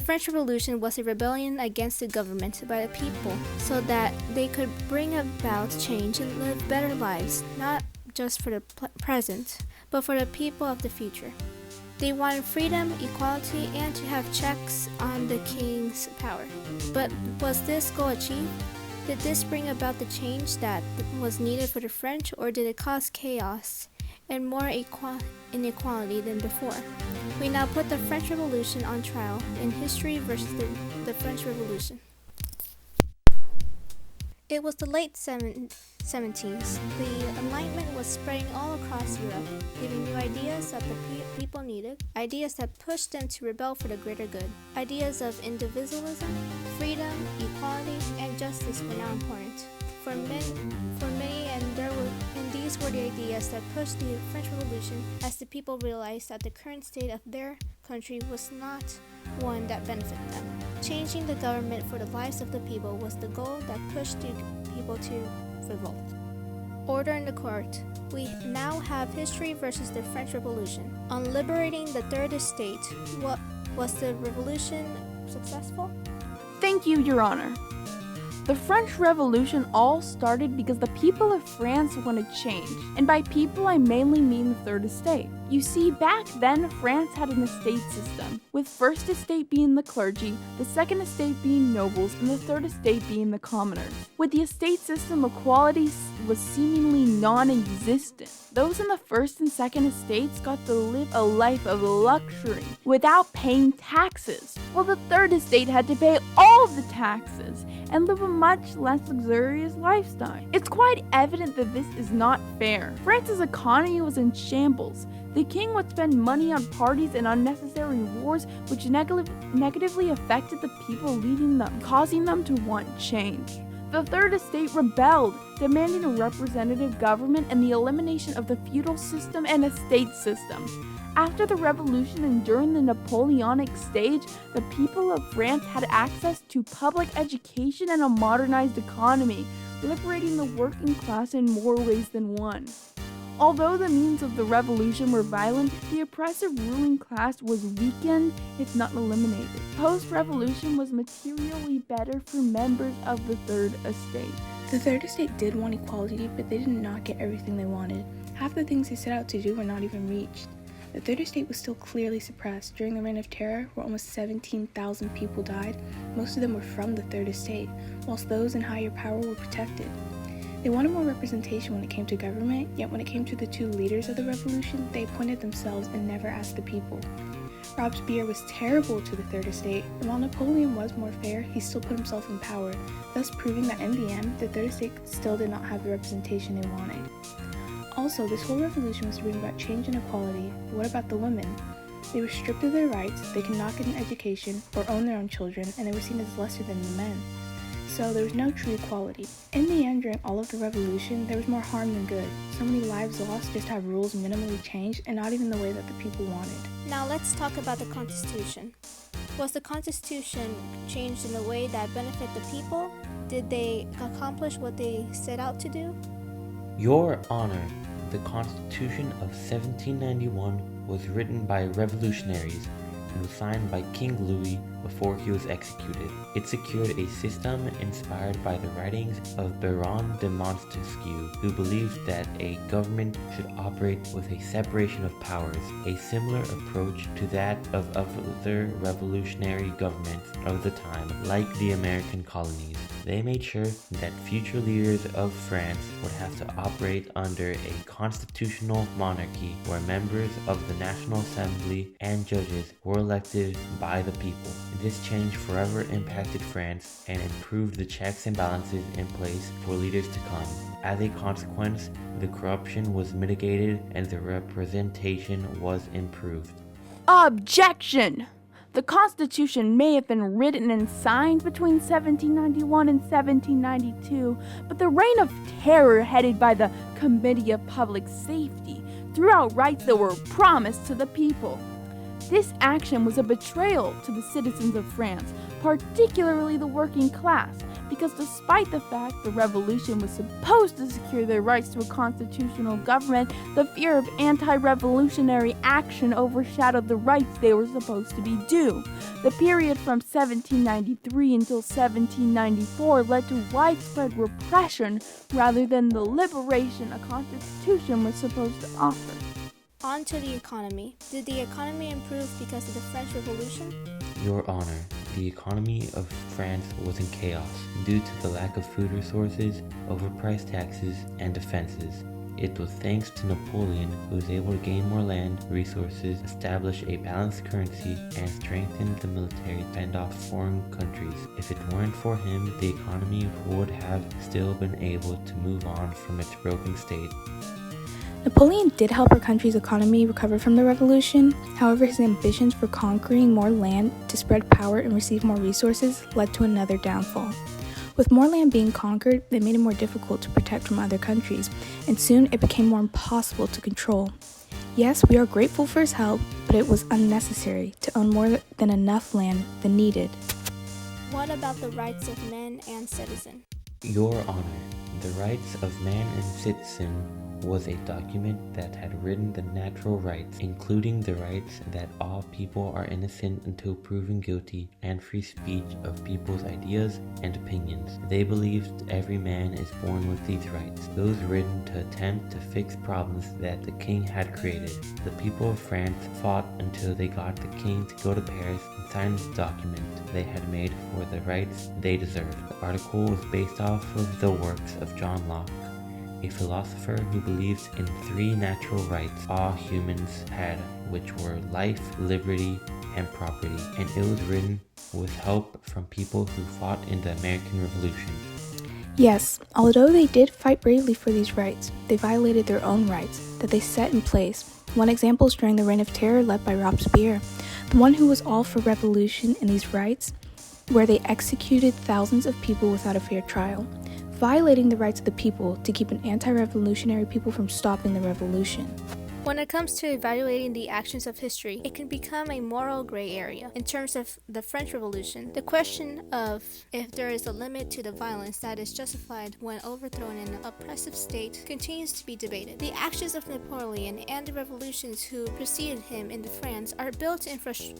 French Revolution was a rebellion against the government by the people so that they could bring about change and live better lives, not just for the present, but for the people of the future. They wanted freedom, equality, and to have checks on the king's power. But was this goal achieved? Did this bring about the change that was needed for the French, or did it cause chaos and more inequality than before? We now put the French Revolution on trial in history versus the French Revolution. It was the late 70s. The Enlightenment was spreading all across Europe, giving new ideas that the people needed, ideas that pushed them to rebel for the greater good. Ideas of individualism, freedom, equality, and justice were now important. For many, and these were the ideas that pushed the French Revolution, as the people realized that the current state of their country was not one that benefited them. Changing the government for the lives of the people was the goal that pushed the people to revolt. Order in the court. We now have history versus the French Revolution. On liberating the third estate, was the revolution successful? Thank you, Your Honor. The French Revolution all started because the people of France wanted change, and by people I mainly mean the Third Estate. You see, back then, France had an estate system, with First Estate being the clergy, the Second Estate being nobles, and the Third Estate being the commoners. With the estate system, equality was seemingly non-existent. Those in the First and Second Estates got to live a life of luxury without paying taxes, while the Third Estate had to pay all of the taxes and live a much less luxurious lifestyle. It's quite evident that this is not fair. France's economy was in shambles. The king would spend money on parties and unnecessary wars, which negatively affected the people leading them, causing them to want change. The Third Estate rebelled, demanding a representative government and the elimination of the feudal system and estate system. After the revolution and during the Napoleonic stage, the people of France had access to public education and a modernized economy, liberating the working class in more ways than one. Although the means of the revolution were violent, the oppressive ruling class was weakened, if not eliminated. Post-revolution was materially better for members of the Third Estate. The Third Estate did want equality, but they did not get everything they wanted. Half the things they set out to do were not even reached. The Third Estate was still clearly suppressed. During the Reign of Terror, where almost 17,000 people died, most of them were from the Third Estate, whilst those in higher power were protected. They wanted more representation when it came to government, yet when it came to the two leaders of the revolution, they appointed themselves and never asked the people. Robespierre was terrible to the Third Estate, and while Napoleon was more fair, he still put himself in power, thus proving that in the end, the Third Estate still did not have the representation they wanted. Also, this whole revolution was to bring about change and equality, but what about the women? They were stripped of their rights, they could not get an education or own their own children, and they were seen as lesser than the men. So there was no true equality. In the end, during all of the revolution, there was more harm than good. So many lives lost just to have rules minimally changed and not even the way that the people wanted. Now let's talk about the Constitution. Was the Constitution changed in a way that benefited the people? Did they accomplish what they set out to do? Your Honor, the Constitution of 1791 was written by revolutionaries and was signed by King Louis before he was executed. It secured a system inspired by the writings of Baron de Montesquieu, who believed that a government should operate with a separation of powers, a similar approach to that of other revolutionary governments of the time, like the American colonies. They made sure that future leaders of France would have to operate under a constitutional monarchy where members of the National Assembly and judges were elected by the people. This change forever impacted France and improved the checks and balances in place for leaders to come. As a consequence, the corruption was mitigated and the representation was improved. Objection! The Constitution may have been written and signed between 1791 and 1792, but the Reign of Terror, headed by the Committee of Public Safety, threw out rights that were promised to the people. This action was a betrayal to the citizens of France, particularly the working class, because despite the fact the revolution was supposed to secure their rights to a constitutional government, the fear of anti-revolutionary action overshadowed the rights they were supposed to be due. The period from 1793 until 1794 led to widespread repression rather than the liberation a constitution was supposed to offer. On to the economy. Did the economy improve because of the French Revolution? Your Honor, the economy of France was in chaos due to the lack of food resources, overpriced taxes, and defenses. It was thanks to Napoleon who was able to gain more land, resources, establish a balanced currency, and strengthen the military to fend off foreign countries. If it weren't for him, the economy would have still been able to move on from its broken state. Napoleon did help our country's economy recover from the revolution. However, his ambitions for conquering more land to spread power and receive more resources led to another downfall. With more land being conquered, it made it more difficult to protect from other countries, and soon it became more impossible to control. Yes, we are grateful for his help, but it was unnecessary to own more than enough land than needed. What about the rights of man and citizen? Your Honor, the Rights of Man and Citizen was a document that had written the natural rights, including the rights that all people are innocent until proven guilty and free speech of people's ideas and opinions. They believed every man is born with these rights. Those written to attempt to fix problems that the king had created. The people of France fought until they got the king to go to Paris and sign the document they had made for the rights they deserved. The article was based off of the works of John Locke, a philosopher who believed in 3 natural rights all humans had, which were life, liberty, and property, and it was written with help from people who fought in the American Revolution. Yes, although they did fight bravely for these rights, they violated their own rights that they set in place. One example is during the Reign of Terror led by Robespierre, the one who was all for revolution and these rights, where they executed thousands of people without a fair trial, violating the rights of the people to keep an anti-revolutionary people from stopping the revolution. When it comes to evaluating the actions of history, it can become a moral gray area. In terms of the French Revolution, the question of if there is a limit to the violence that is justified when overthrowing an oppressive state continues to be debated. The actions of Napoleon and the revolutions who preceded him in France are built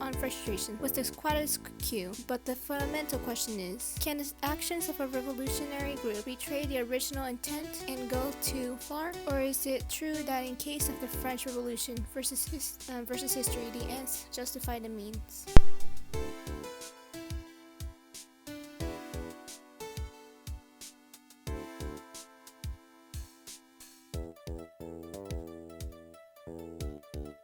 on frustration with the status quo, but the fundamental question is, can the actions of a revolutionary group betray the original intent and go too far? Or is it true that in case of the French Revolution versus history, the ends justify the means?